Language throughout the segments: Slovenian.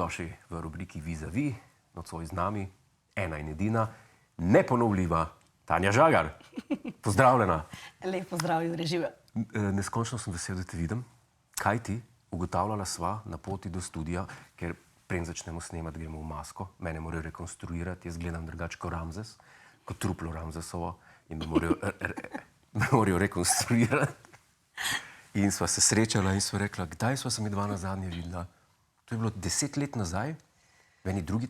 Dobrodošli v rubriki Vis-a-vis, nocoj z nami, ena in edina, neponovljiva Tanja Žagar. Pozdravljena. Lep pozdrav, Jure, žive. Neskončno sem vesel, da te vidim. Kaj ti? Ugotavljala sva na poti do studia, ker preden začnemo snemati, gremo v masko. Mene morajo rekonstruirati, jaz gledam drugače kot Ramzes, kot truplo Ramzesovo in me morajo rekonstruirati. In sva se srečala in sva rekla, kdaj sva se mi dva nazadnje videla? To je bilo 10 let nazaj, v eni drugi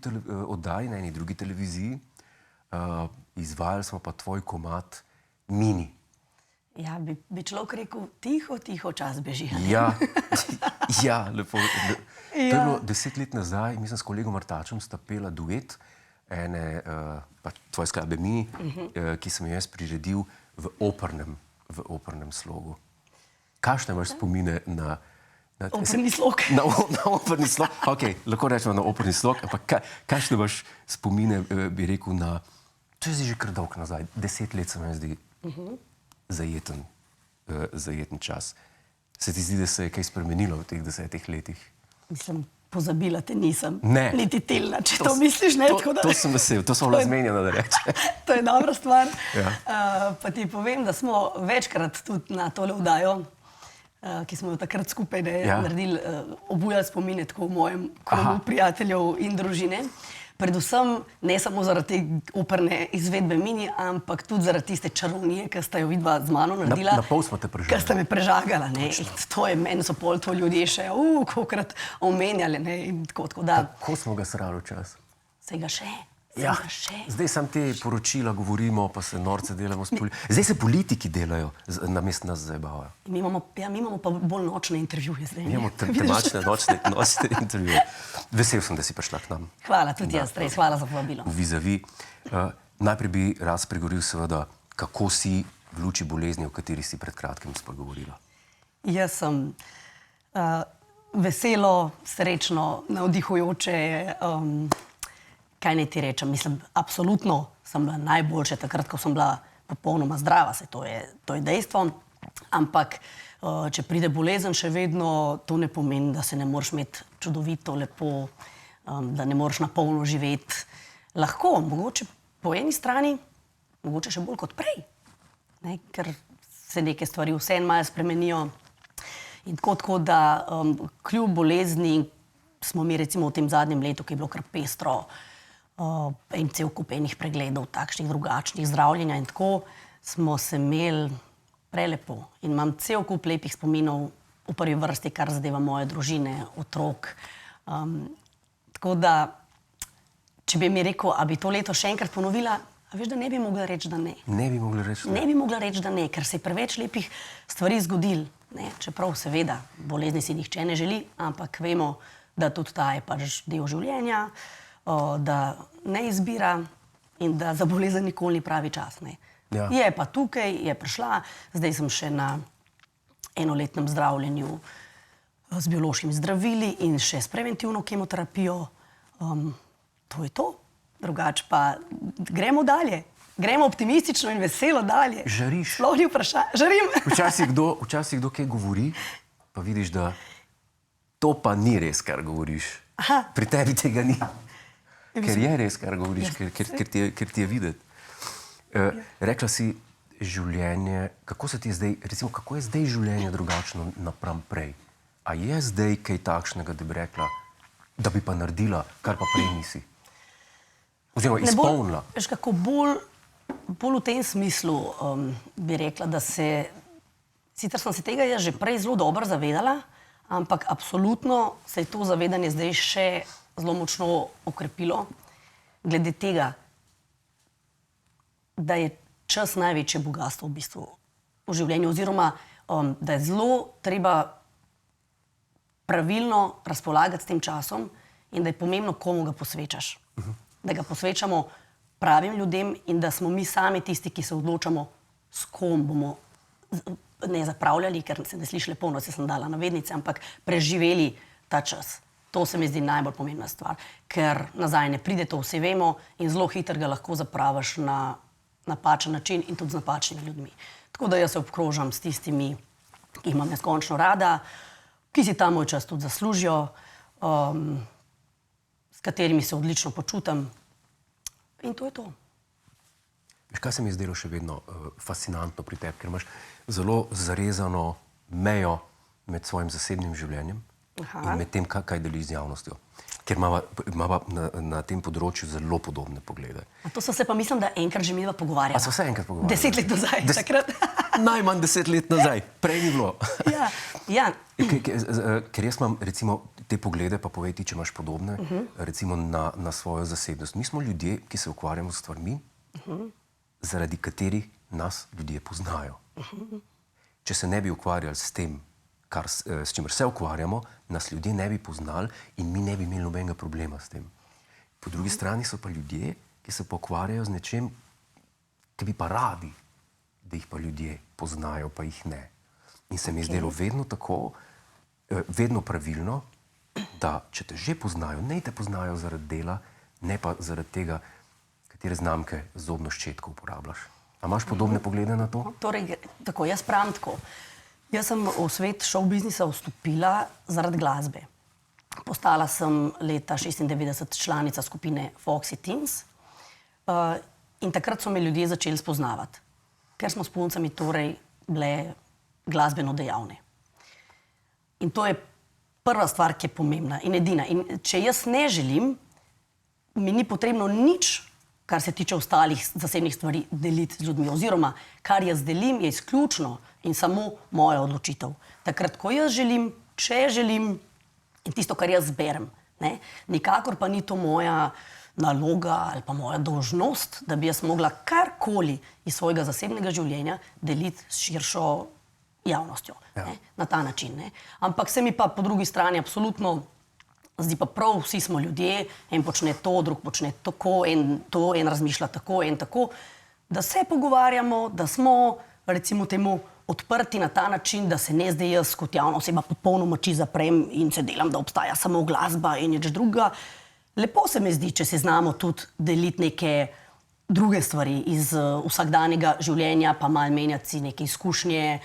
oddaji, na eni drugi televiziji. Izvajali smo pa tvoj komad Mini. Ja, bi človek rekel, tiho čas beži. Ja, lepo. To je bilo 10 let nazaj, mislim, s kolegom Artačem sta pela duet ene, tvoje skladbe Mini, ki sem jo jaz priredil v opernem slogu. Kakšne imaš spomine na operni slog? Na operni slog, okej, lahko rečemo na operni slog, ampak kakšne imaš spomine, bi rekel, na, to je že kar dolgo nazaj, 10 let se mi zdi zajeten čas. Se ti zdi, da se je kaj spremenilo v teh 10 letih? Mislim, pozabila te nisem. Ne. Niti tilna, če to misliš, ne? To sem vesel, to smo razmenjena, da reče. To je dobra stvar. Ja. Pa ti povem, da smo večkrat tudi na tole vdajo, ki smo jo takrat skupaj naredili, obujali spomine tako v mojem krogu prijateljev in družine. Predvsem ne samo zaradi te operne izvedbe Mini, ampak tudi zaradi tiste čarovnije, ki sta jo vidva z mano naredila. Na pol smo te prežagali. Ki sta me prežagala, ne. In to je, meni so pol to ljudje še, kolikrat omenjali, ne. In tako da. Kako smo ga srali včas? Saj ga še. Ja, zdaj sam te poročila govorimo, pa se norce delamo s politiki. Zdaj se politiki delajo, namesto nas zabavajo. Mi imamo pa bolj nočne intervjuje zdaj. Mi imamo temačne nočne intervjuje. Vesel sem, da si prišla k nam. Hvala, tudi jaz, res, hvala za povabilo. V Vis-a-vis. Najprej bi rad spregovoril seveda, kako si v luči bolezni, o kateri si pred kratkim spregovorila. Jaz sem veselo, srečno, navdihujoče, kaj naj ti rečem, mislim, absolutno sem bila najboljša takrat, ko sem bila popolnoma zdrava, to je dejstvo, ampak če pride bolezen, še vedno to ne pomeni, da se ne moreš imeti čudovito, lepo, da ne moreš na polno živeti. Lahko, mogoče po eni strani, mogoče še bolj kot prej, ne, ker se neke stvari vseeno malo spremenijo in tako da kljub bolezni smo mi recimo v tem zadnjem letu, ki je bilo kar pestro, in cel kup enih pregledov, takšnih drugačnih zdravljenja in tako, smo se imeli prelepo in imam cel kup lepih spominov v prvi vrsti, kar zadeva moje družine, otrok. Tako da, če bi mi rekel, a bi to leto še enkrat ponovila, a veš, da ne bi mogla reči, da ne. Ne bi mogla reči, da ne. Ne bi mogla reči, da ne, ker se je preveč lepih stvari zgodil, ne, čeprav seveda bolezni si nihče ne želi, ampak vemo, da tudi ta je pač del življenja, da ne izbira in da za bolezen nikoli ni pravi čas. Ne. Ja. Je pa tukaj, je prišla, zdaj sem še na enoletnem zdravljenju z biološkimi zdravili in še s preventivno kemoterapijo. To je to. Drugače pa gremo dalje. Gremo optimistično in veselo dalje. Žariš. Sploh ni vprašanje. Žarim. Včasih kdo kaj govori, pa vidiš, da to pa ni res, kar govoriš. Aha. Pri tebi tega ni. Ker je res, kar govoriš, ker ti je videti. Rekla si življenje, kako se ti je zdaj, recimo, kako je zdaj življenje drugačno napram prej? A je zdaj kaj takšnega, da bi rekla, da bi pa naredila, kar pa prej nisi? Oziroma izpolnila? Veš kako, bolj v tem smislu bi rekla, da sicer sem se tega jaz že prej zelo dobro zavedala, ampak absolutno se je to zavedanje zdaj še zelo močno okrepilo, glede tega, da je čas največje bogastvo v bistvu v življenju, oziroma da je zelo treba pravilno razpolagati s tem časom in da je pomembno, komu ga posvečaš. Da ga posvečamo pravim ljudem in da smo mi sami tisti, ki se odločamo, s kom bomo ne zapravljali, ker se ne sliši lepo, no se sem dala navednice, ampak preživeli ta čas. To se mi zdi najbolj pomembna stvar, ker nazaj ne pride, to vsi vemo in zelo hitro ga lahko zapraviš na napačen način in tudi z napačnimi ljudmi. Tako da jaz se obkrožam s tistimi, ki jih imam neskončno rada, ki si ta moj čas tudi zaslužijo. s katerimi se odlično počutim. In to je to. Veš, kaj se mi je zdelo še vedno fascinantno pri tebi, ker imaš zelo zarezano mejo med svojim zasebnim življenjem in med tem, kaj deliš z javnostjo. Ker imava na tem področju zelo podobne poglede. A to so se pa, mislim, da enkrat že midva pogovarjala. A so se enkrat pogovarjali? 10 let nazaj, takrat. Najmanj 10 let nazaj, prej ni bilo. Ja. Ker jaz imam recimo te poglede, pa povej ti, če imaš podobne, recimo na svojo zasebnost. Mi smo ljudje, ki se ukvarjamo s stvarmi, zaradi katerih nas ljudje poznajo. Če se ne bi ukvarjali s tem, s čimer se ukvarjamo, nas ljudje ne bi poznali in mi ne bi imeli nobenega problema s tem. Po drugi strani so pa ljudje, ki se pa ukvarjajo z nečem, ki bi pa radi, da jih pa ljudje poznajo, pa jih ne. In se mi je zdelo vedno tako, vedno pravilno, da če te že poznajo, ne te poznajo zaradi dela, ne pa zaradi tega, katere znamke zobno ščetko uporabljaš. A imaš podobne poglede na to? Torej, tako, jaz pravim tako. Jaz sem v svet show biznisa vstopila zaradi glasbe. Postala sem leta 1996 članica skupine Foxy Teens in takrat so me ljudje začeli spoznavati, ker smo s puncami torej bile glasbeno dejavne. In to je prva stvar, ki je pomembna in edina. In če jaz ne želim, mi ni potrebno nič, kar se tiče ostalih zasebnih stvari, deliti z ljudmi. Oziroma, kar jaz delim, je izključno in samo moja odločitev. Takrat, ko jaz želim, če želim in tisto, kar jaz zberem. Nikakor pa ni to moja naloga ali pa moja dolžnost, da bi jaz mogla karkoli iz svojega zasebnega življenja deliti s širšo javnostjo. Na ta način. Ampak se mi pa po drugi strani absolutno zdi pa prav, vsi smo ljudje, en počne to, drug počne tako, en razmišlja tako, en tako, da se pogovarjamo, da smo, recimo temu, odprti na ta način, da se ne zdaj jaz kot javna oseba popolnoma oči zaprem in se delam, da obstaja samo glasba in nič druga. Lepo se mi zdi, če si znamo tudi deliti neke druge stvari iz vsakdanjega življenja, pa malo menjati si neke izkušnje,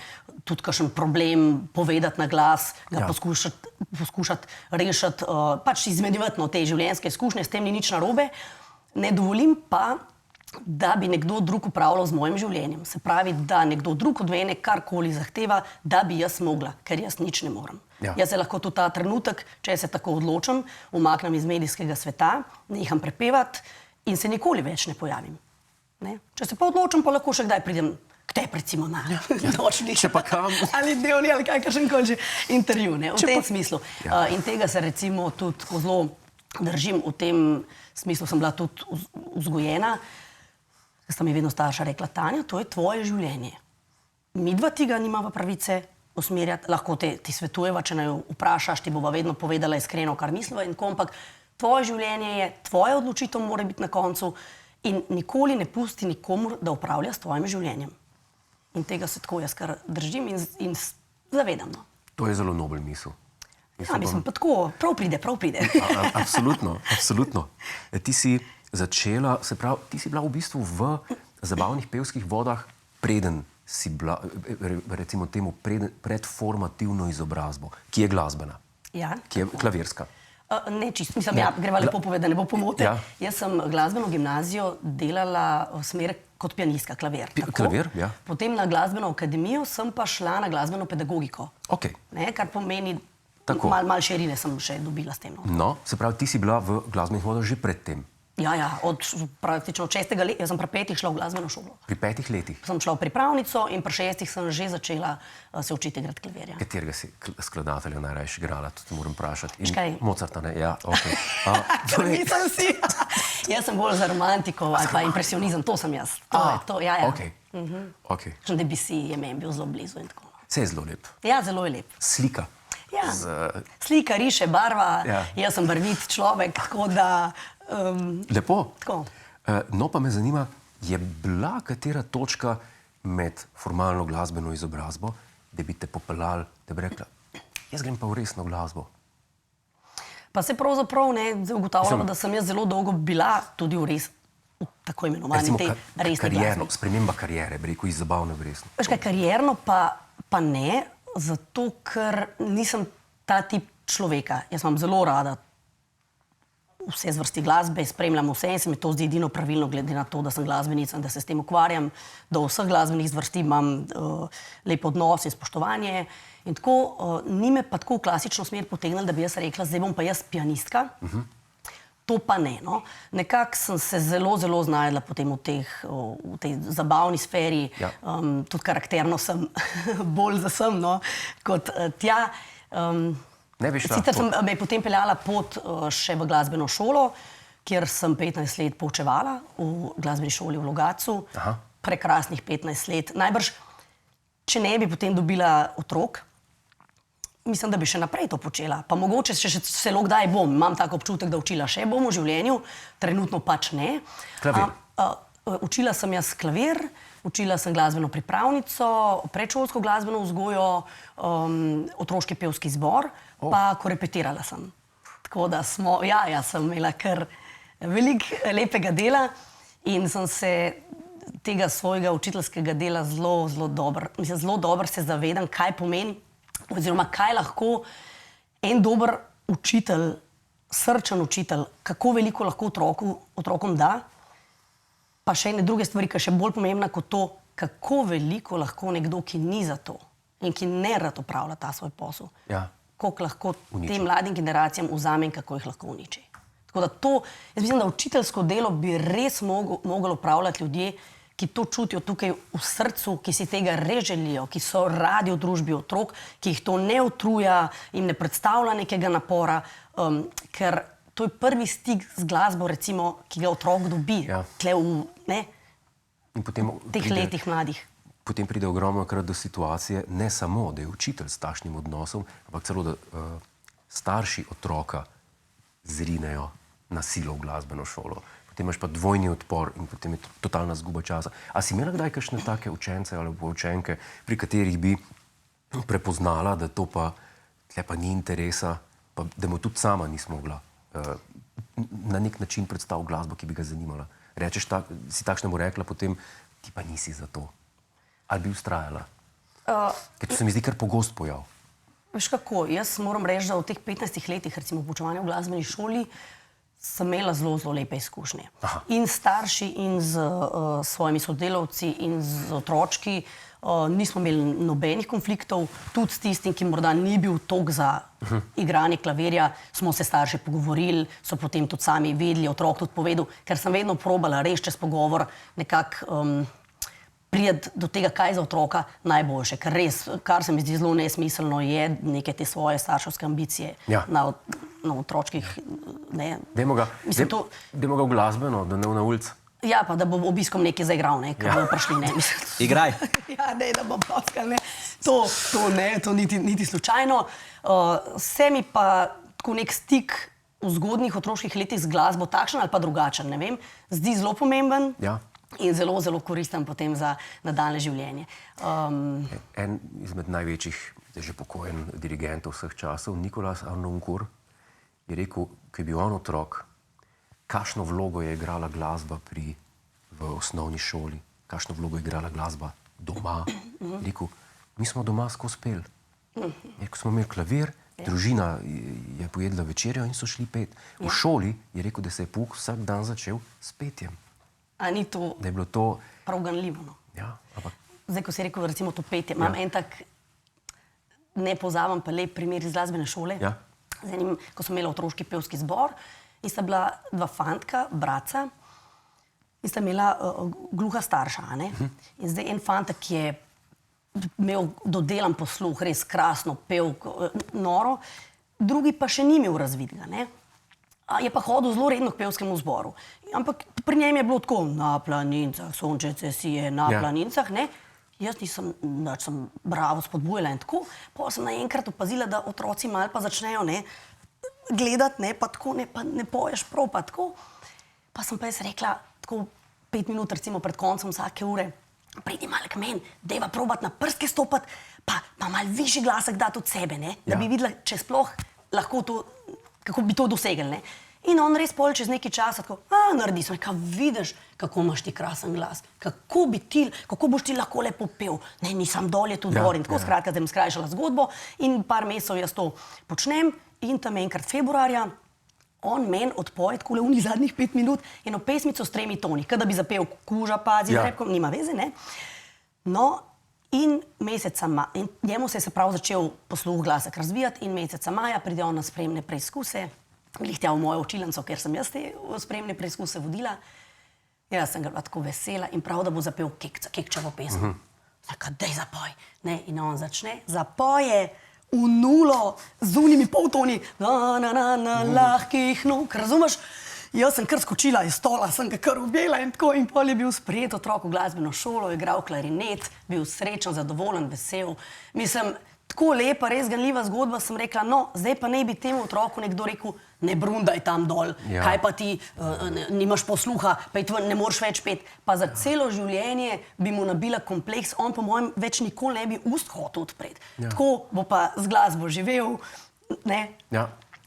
tudi kakšen problem povedati na glas, ga poskušati rešiti, pač izmenjevati te življenjske izkušnje, s tem ni nič narobe. Ne dovolim pa, da bi nekdo drug upravljal z mojim življenjem. Se pravi, da nekdo drug od mene karkoli zahteva, da bi jaz mogla, ker jaz nič ne morem. Jaz se lahko tudi ta trenutek, če se tako odločim, umaknem iz medijskega sveta, neham prepevati in se nikoli več ne pojavim. Če se pa odločim, pa lahko še kdaj pridem k tebi, recimo na nočni ali dnevni ali kakršenkoli že intervju, v tem smislu. In tega se recimo tudi zelo držim, v tem smislu sem bila tudi vzgojena. Sta mi vedno starša rekla, Tanja, to je tvoje življenje. Midva ti ga nimava pravice usmerjati, lahko ti svetujeva, če naj vprašaš, ti bova vedno povedala iskreno, kar misliva in tako, ampak tvoje življenje je, tvoja odločitev mora biti na koncu in nikoli ne pusti nikomur, da upravlja s tvojim življenjem. In tega se tako jaz kar držim in zavedam. To je zelo nobel misel. Mislim pa tako, prav pride. Absolutno, absolutno. Ti si začela, se pravi, ti si bila v bistvu v zabavnih pevskih vodah, preden si bila, recimo temu, pred formativno izobrazbo, ki je glasbena, ki je klavirska. Ne čisto, mislim, greva lepo povedati, da ne bo pomote. Jaz sem glasbeno gimnazijo delala v smer kot pianistka, klavir. Klavir, ja. Potem na glasbeno akademijo sem pa šla na glasbeno pedagogiko. Kar pomeni, malo širine sem še dobila s tem. No, se pravi, ti si bila v glasbenih vodah že predtem. Ja, praktično od 6. leta, jaz sem pri 5 šla v glasbeno šolo. Pri 5 letih? Sem šla v pripravnico in pri 6 sem že začela se učiti igrati klavirja. Katerega si skladatelja najrajši igrala, to te moram vprašati. Škaj? Mozarta, ne? Ja, okej. Nisem si. Jaz sem bolj za romantiko ali pa impresionizem, to sem jaz. Okej. Debussy je meni bil zelo blizu in tako. Vse je zelo lep. Ja, zelo je lep. Slika. Ja, slika, riše, barva, jaz sem barvit človek, tako da... Lepo. No, pa me zanima, je bila katera točka med formalno glasbeno izobrazbo, da bi te popeljali, da bi rekla, jaz grem pa v resno glasbo? Pa se pravzaprav ugotavljamo, da sem jaz zelo dolgo bila tudi v tako imenovani tej resni glasbi. Sprememba kariere, bi rekel, iz zabavne v resno. Veš kaj, karierno pa ne, zato ker nisem ta tip človeka. Jaz imam zelo rada vse zvrsti glasbe, spremljam vse in se mi to zdi edino pravilno, glede na to, da sem glasbenica in da se s tem ukvarjam, da v vseh glasbenih zvrsti imam lep odnos in spoštovanje. In tako ni me pa tako v klasično smer potegnilo, da bi jaz rekla, zdaj bom pa jaz pianistka. To pa ne, no. Nekako sem se zelo, zelo znajdla potem v tej zabavni sferi, tudi karakterno sem bolj za sem, no, kot tja. Ne bi šla. Sicer me je potem peljala pot še v glasbeno šolo, kjer sem 15 let poučevala v glasbeni šoli v Logatcu. Prekrasnih 15 let. Najbrž, če ne bi potem dobila otrok, mislim, da bi še naprej to počela. Pa mogoče še celo kdaj bom. Imam tak občutek, da učila še bom v življenju. Trenutno pač ne. Klavir. Učila sem jaz klavir, učila sem glasbeno pripravnico, predšolsko glasbeno vzgojo, otroški pevski zbor, pa korepetirala sem. Tako da sem imela kar veliko lepega dela in sem se tega svojega učiteljskega dela zelo dobro se zavedam, kaj pomeni, oziroma kaj lahko en dober učitelj, srčen učitelj, kako veliko lahko otrokom da, pa še ene druge stvari, ki je še bolj pomembna kot to, kako veliko lahko nekdo, ki ni za to in ki ne rad opravlja ta svoj posel, koliko lahko tem mladim generacijam vzame in kako jih lahko uniči. Tako da to, jaz mislim, da učiteljsko delo bi res mogli opravljati ljudje, ki to čutijo tukaj v srcu, ki si tega res želijo, ki so radi v družbi otrok, ki jih to ne utruja, jim ne predstavlja nekega napora, ker to je prvi stik z glasbo, recimo, ki ga otrok dobi tle v teh letih mladih. Potem pride ogromno krat do situacije, ne samo, da je učitelj s takšnim odnosom, ampak celo, da starši otroka zrinejo na silo v glasbeno šolo. Potem imaš pa dvojni odpor in potem je totalna zguba časa. A si imela kdaj kakšne take učence ali učenke, pri katerih bi prepoznala, da to pa tle pa ni interesa, pa da mu tudi sama nisi mogla na nek način predstaviti glasbo, ki bi ga zanimala? Rečeš, si takšnemu rekla potem, ti pa nisi za to. Ali bi ustrajala? Ker to se mi zdi kar pogost pojav. Veš kako, jaz moram reči, da v teh 15 letih, recimo poučevanja v glasbeni šoli, sem imela zelo lepe izkušnje. In starši, in z svojimi sodelavci, in z otročki. Nismo imeli nobenih konfliktov, tudi s tistim, ki morda ni bil toliko za igranje klavirja, smo se starši pogovorili, so potem tudi sami vedeli, otrok tudi povedal, ker sem vedno probala res čez pogovor nekako priti do tega, kaj je za otroka najboljše. Ker res, kar se mi zdi zelo nesmiselno, je neke te svoje starševske ambicije na otročkih. Dajmo ga v glasbeno, da ne v na ulici. Ja, pa da bo obiskom nekaj zaigral, ker bomo prišli, ne. Igraj. Ja, ne, da bom ploskal, ne. To niti slučajno. Se mi pa tako nek stik v zgodnjih otroških letih z glasbo, takšen ali pa drugačen, ne vem, zdi zelo pomemben. In zelo, zelo koristen potem za nadaljne življenje. En izmed največjih, že pokojen dirigentov vseh časov, Nicolas Harnoncourt, je rekel, ko je bil on otrok, kakšno vlogo je igrala glasba v osnovni šoli, kakšno vlogo je igrala glasba doma. Rekel, mi smo doma skozi pel. Ko smo imeli klavir, družina je pojedla večerjo in so šli pet. V šoli je rekel, da se je pouk vsak dan začel s petjem. A ni to prav ganljivo, no? Ja, ampak... Zdaj, ko si rekel, recimo to petje, imam en tak nepozaben pa lep primer iz glasbene šole. Z enim, ko sem imela otroški pevski zbor in sta bila dva fantka, bratca, in sta imela gluha starša, ne? In zdaj en fantek je imel dodelan posluh, res krasno pev, noro, drugi pa še ni imel razvidega, ne? Je pa hodil zelo redno k pevskemu zboru. Ampak pri njem je bilo tako, na planincah, sončece sije, na planincah, ne. Jaz nisem, sem bravo spodbujala in tako. Pa sem naenkrat opazila, da otroci malo pa začnejo, ne, gledati, ne, pa tako, ne, pa ne poješ prav, pa tako. Pa sem pa jaz rekla, tako 5 minut recimo pred koncem vsake ure, pridi malo k meni, dejva probati na prstke stopati, pa malo višji glasek dati od sebe, ne, da bi videla, če sploh lahko to, kako bi to dosegli, ne. In on res pol čez nekaj časa tako, naredi, sem rekla, vidiš, kako imaš ti krasen glas, kako boš ti lahko lepo pel, ne, nisem dol, je tu gor in tako, skratka, da sem skrajšala zgodbo in par mesecev jaz to počnem in tam enkrat februarja on meni odpoje tako le unih zadnjih 5 minut eno pesmico s 3 toni, kada bi zapel Kuža pazi, nima veze, ne? No, in njemu se je prav začel posluh glasek razvijati in meseca maja pride on na spremne preizkuse, glih tja v mojo učilnico, ker sem jaz te spremne preizkuse vodila. Jaz sem ga bila tako vesela in prav, da bo zapel Kekčevo pesem. Taka, daj zapoj. Ne, in on začne, zapoje v nulo z unimi poltoni, lahkih nog, razumeš? Jaz sem kar skočila iz stola, sem ga kar objela in tako, in pol je bil sprejet otrok v glasbeno šolo, igral klarinet, bil srečen, zadovoljen, vesel. Mislim, tako lepa, res ganljiva zgodba, sem rekla, no, zdaj pa ne bi temu otroku nekdo rekel, ne brundaj tam dol, kaj pa ti, nimaš posluha, pa ne moreš več pet. Pa za celo življenje bi mu nabila kompleks, on po mojem več nikoli ne bi ust hotel odpreti. Tako bo pa z glasbo živel, ne?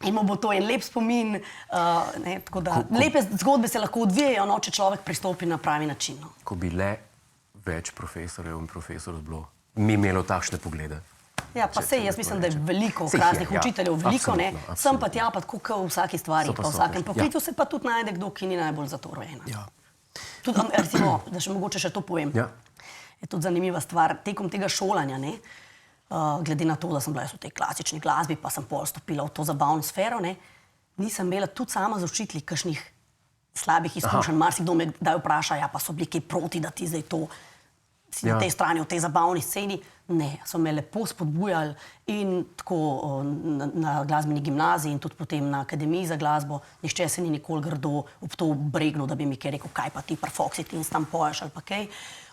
In mu bo to en lep spomin, tako da lepe zgodbe se lahko odvijajo, no, če človek pristopi na pravi način. Ko bi le več profesorjev in profesorjev bilo, mi imelo takšne poglede. Ja, pa sej, jaz mislim, da je veliko krasnih učiteljev, veliko, ne, sem pa tja, pa tako v vsaki stvari, pa v vsakem poklicu se pa tudi najde kdo, ki ni najbolj za to rojena. Tudi, recimo, da še mogoče še to povem, je tudi zanimiva stvar, tekom tega šolanja, ne, glede na to, da sem bila jaz v tej klasični glasbi, pa sem pol stopila v to zabavno sfero, ne, nisem imela tudi sama z učitelji kakšnih slabih izkušenj, marsikdo me kdaj vpraša, ja, pa so bili kaj proti, da ti zdaj to si na tej strani, v tej zabavni sceni. Ne, so me lepo spodbujali in tako na glasbeni gimnaziji in tudi potem na akademiji za glasbo. Nihče se ni nikoli grdo ob to bregnil, da bi mi kaj rekel, kaj pa ti pri Foxy Teens tam poješ ali pa kaj.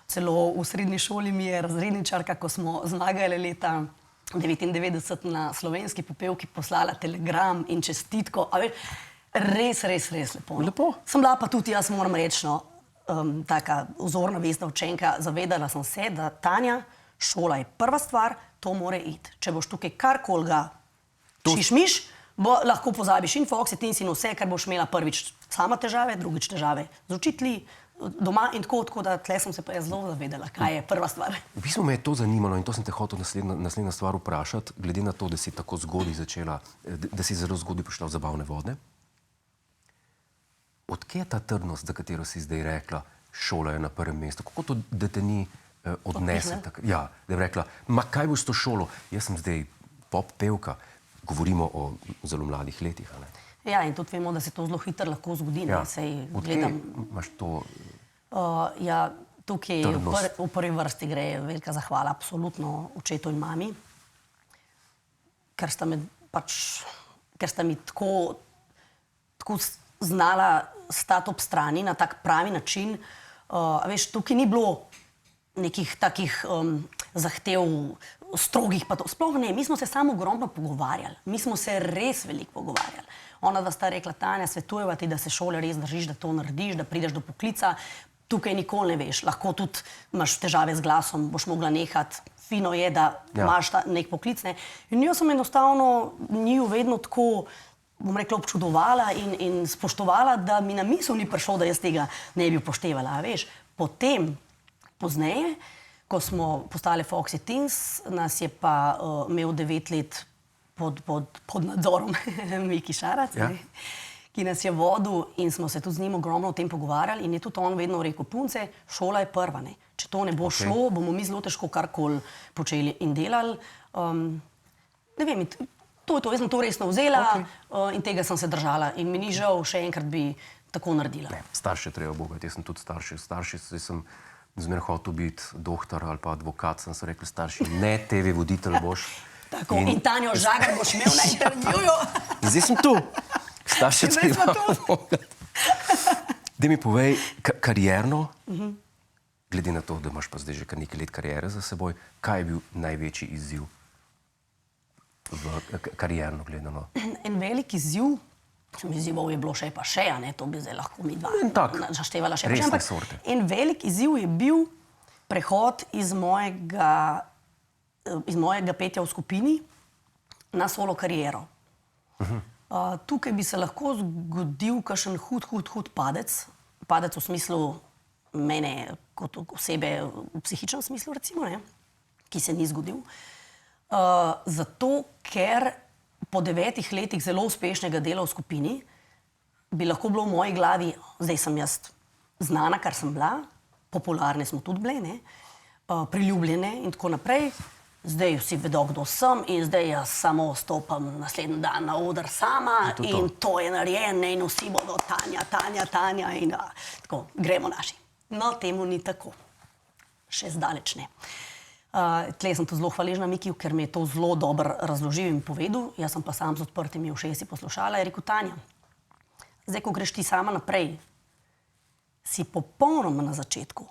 Celo v srednji šoli mi je razredničarka, ko smo zmagali leta 1999 na slovenski popevki, poslala telegram in čestitko. A veš, res lepo. Lepo. Sem bila pa tudi, jaz moram reči, taka vzorna vestna učenka, zavedala sem se, da Tanja, šola je prva stvar, to more iti. Če boš tukaj karkoli ga šišmiš, lahko pozabiš in Foxy Teens in vse, kar boš imela prvič sama težave, drugič težave z učitelji, doma in tako da tle sem se pa jaz zelo zavedala, kaj je prva stvar. V bistvu me je to zanimalo in to sem te hotel naslednja stvar vprašati, glede na to, da si tako zgodaj začela, da si zelo zgodaj prišla v zabavne vode. Odkje je ta trdnost, za katero si zdaj rekla, šola je na prvem mestu? Kako to, da te ni odnesel? Ja, da je rekla, ma kaj boš s to šolo? Jaz sem zdaj pop pevka, govorimo o zelo mladih letih, ali? Ja, in tudi vemo, da se to zelo hitro lahko zgodi. Odkje imaš to? Ja, tukaj v prvi vrsti gre velika zahvala absolutno očetu in mami, ker sta mi tako znala stati ob strani na tak pravi način. Veš, tukaj ni bilo nekih takih zahtev strogih, pa to. Sploh ne, mi smo se samo ogromno pogovarjali. Mi smo se res veliko pogovarjali. Ona da sta rekla, Tanja, svetujeva ti, da se šole res držiš, da to narediš, da prideš do poklica. Tukaj nikoli ne veš, lahko tudi imaš težave z glasom, boš mogla nehati. Fino je, da imaš nek poklic, ne. In jaz sem enostavno njiju vedno tako, bom rekla, občudovala in spoštovala, da mi na misel ni prišlo, da jaz tega ne bi upoštevala. Veš, potem, pozneje, ko smo postali Foxy Teens, nas je pa imel 9 let pod nadzorom Miki Šarac, ki nas je vodil in smo se tudi z njim ogromno o tem pogovarjali in je tudi on vedno rekel, punce, šola je prva, ne. Če to ne bo šlo, bomo mi zelo težko karkoli počeli in delali. Ne vem, to je to, jaz sem to resno vzela in tega sem se držala in mi ni žal, še enkrat bi tako naredila. Starše treba bogati, jaz sem tudi starši, zdaj sem zmeraj hotel biti doktor ali pa advokat, sem se rekli starši, ne TV voditelj boš. Tako, in Tanjo Žagar boš imel na intervjuju. Zdaj sem tu. Starši treba bogati. Daj mi povej, karierno, glede na to, da imaš pa zdaj že kar nekaj let kariere za seboj, kaj je bil največji izziv v karierno gledano? En velik izziv, izzivov je bilo še pa še, to bi zdaj lahko mi dva naštevala še pa še, ampak en velik izziv je bil prehod iz mojega petja v skupini na solo kariero. Tukaj bi se lahko zgodil kakšen hud padec v smislu mene kot osebe v psihičnem smislu, recimo, ki se ni zgodil. Zato, ker po 9 letih zelo uspešnega dela v skupini bi lahko bilo v moji glavi, zdaj sem jaz znana, kar sem bila, popularne smo tudi bile, ne? Priljubljene in tako naprej. Zdaj vsi vedo, kdo sem in zdaj jaz samo stopam naslednji dan na oder sama in to je narejeno in vsi bodo Tanja in tako, gremo naši. No, temu ni tako. Še zdaleč ne. Tle sem to zelo hvaležna Mikiju, ker mi je to zelo dobro razložil in povedal. Jaz sem pa sam z odprtimi ušesi poslušala, je rekel, Tanja, zdaj, ko greš ti sama naprej, si popolnoma na začetku.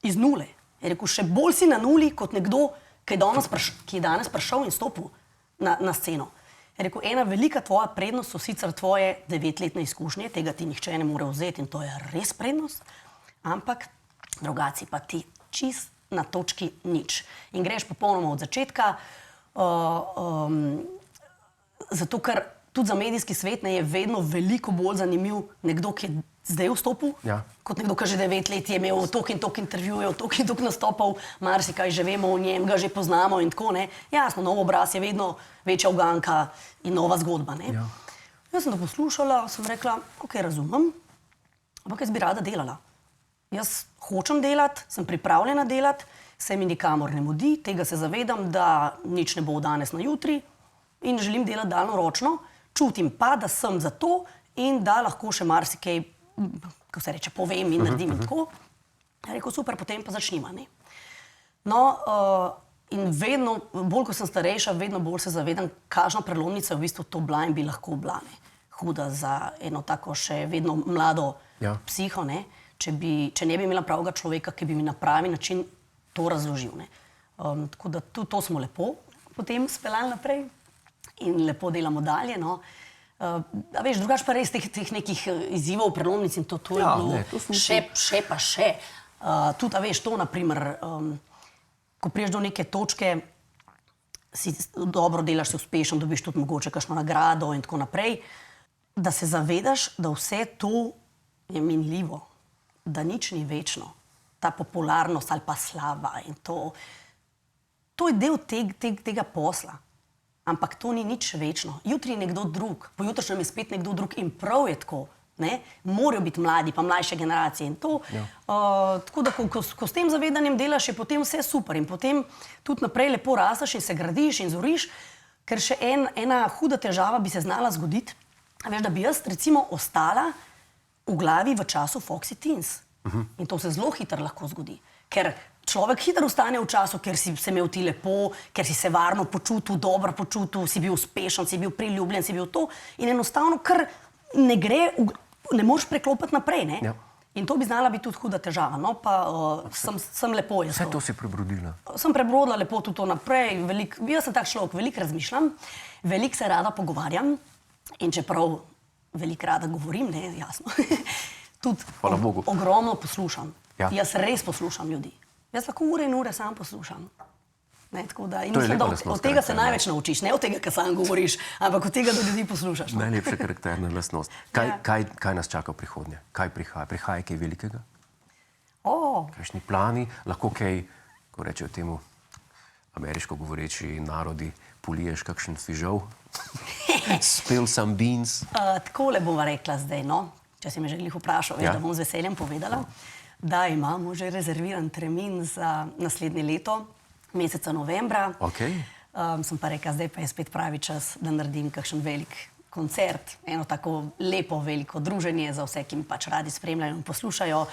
Iz nule. Je rekel, še bolj si na nuli kot nekdo, ki je danes prišel in stopil na sceno. Je rekel, ena velika tvoja prednost so sicer tvoje 9-letne izkušnje, tega ti nihče ne more vzeti in to je res prednost, ampak drugaci pa ti čist na točki nič. In greš popolnoma od začetka, zato ker tudi za medijski svet je vedno veliko bolj zanimiv nekdo, ki je zdaj vstopil, kot nekdo, ki že 9 let je imel toliko in toliko intervjujev, toliko in toliko nastopov, marsikaj že vemo o njem, ga že poznamo in tako, ne. Jasno, nov obraz je vedno večja uganka in nova zgodba, ne. Jaz sem to poslušala, sem rekla, ok, razumem, ampak jaz bi rada delala. Jaz hočem delati, sem pripravljena delati, se mi nikamor ne mudi, tega se zavedam, da nič ne bo od danes na jutri in želim delati daljnoročno, čutim pa, da sem za to in da lahko še marsikaj, kako se reče, povem in naredim in tako. Je rekel, super, potem pa začniva, ne. No, in vedno, bolj ko sem starejša, vedno bolj se zavedam, kakšna prelomnica je v bistvu to bila in bi lahko bila, ne. Huda za eno tako še vedno mlado psiho, ne. Če ne bi imela pravega človeka, ki bi mi na pravi način to razložil, ne. Tako da tudi to smo lepo potem speljali naprej in lepo delamo dalje, no. A veš, drugače pa res teh nekih izzivov, prelomnic in to je bilo še pa še. Tudi, a veš, to naprimer, ko priješ do neke točke, si dobro delaš, si uspešen, dobiš tudi mogoče kakšno nagrado in tako naprej, da se zavedaš, da vse to je minljivo, da nič ni večno. Ta popularnost ali pa slava in to je del tega posla. Ampak to ni nič večno. Jutri je nekdo drug, pojutrišnjem je spet nekdo drug in prav je tako, ne. Morajo biti mladi, pa mlajše generacije in to. Tako da, ko s tem zavedanjem delaš, je potem vse super in potem tudi naprej lepo rasteš in se gradiš in zoriš, ker še ena huda težava bi se znala zgoditi, a veš, da bi jaz recimo ostala v glavi v času Foxy Teens. In to se zelo hitro lahko zgodi, ker človek hitro ostane v času, ker si se imel ti lepo, ker si se varno počutil, dobro počutil, si bil uspešen, si bil priljubljen, si bil to in enostavno, ker ne gre, ne moreš preklopiti naprej, ne. In to bi znala biti tudi huda težava, no, pa sem lepo jaz. Vse to si prebrodila. Sem prebrodila lepo tudi to naprej, jaz sem tak človek, veliko razmišljam, veliko se rada pogovarjam in čeprav veliko rada govorim, ne, jasno, tudi ogromno poslušam. Jaz res poslušam ljudi. Jaz lahko ure in ure sam poslušam. Ne, tako da, in mislim, da od tega se največ naučiš, ne od tega, kar sam govoriš, ampak od tega, da ljudi poslušaš. Najlepša karakterna lastnost. Kaj nas čaka v prihodnje? Kaj prihaja? Prihaja kaj velikega? Kakšni plani? Lahko kaj, ko rečejo temu ameriško govoreči narodi, poliješ kakšen fižol? Spill some beans? Takole bova rekla zdaj, no. Če si me že glih vprašal, veš, da bom z veseljem povedala, da imamo že rezerviran termin za naslednje leto, meseca novembra. Sem pa rekla, zdaj pa je spet pravi čas, da naredim kakšen velik koncert, eno tako lepo veliko druženje za vse, ki mi pač radi spremljajo in poslušajo.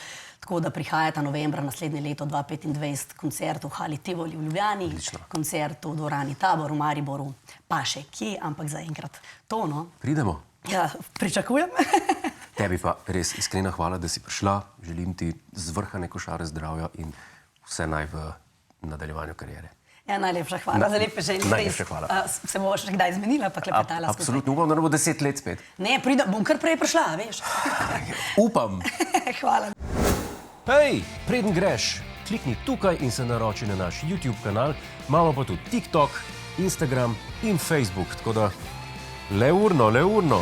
Tako da prihajata novembra naslednje leto 2025 koncert v Hali Tivoli v Ljubljani, koncert v dvorani Tabor v Mariboru, pa še kje, ampak zaenkrat to, no. Pridemo. Ja, pričakujem. Tebi pa res iskrena hvala, da si prišla. Želim ti zvrhane košare zdravja in vse naj v nadaljevanju kariere. Ja, najlepša hvala za lepe želje. Najlepša hvala. Se bova še kdaj zmenila, pa klepetala skupaj. Absolutno, upam, da ne bo 10 let spet. Ne, bom kar prej prišla, veš. Upam. Hvala. Hej, preden greš, klikni tukaj in se naroči na naš YouTube kanal. Imamo pa tudi TikTok, Instagram in Facebook, tako da le urno.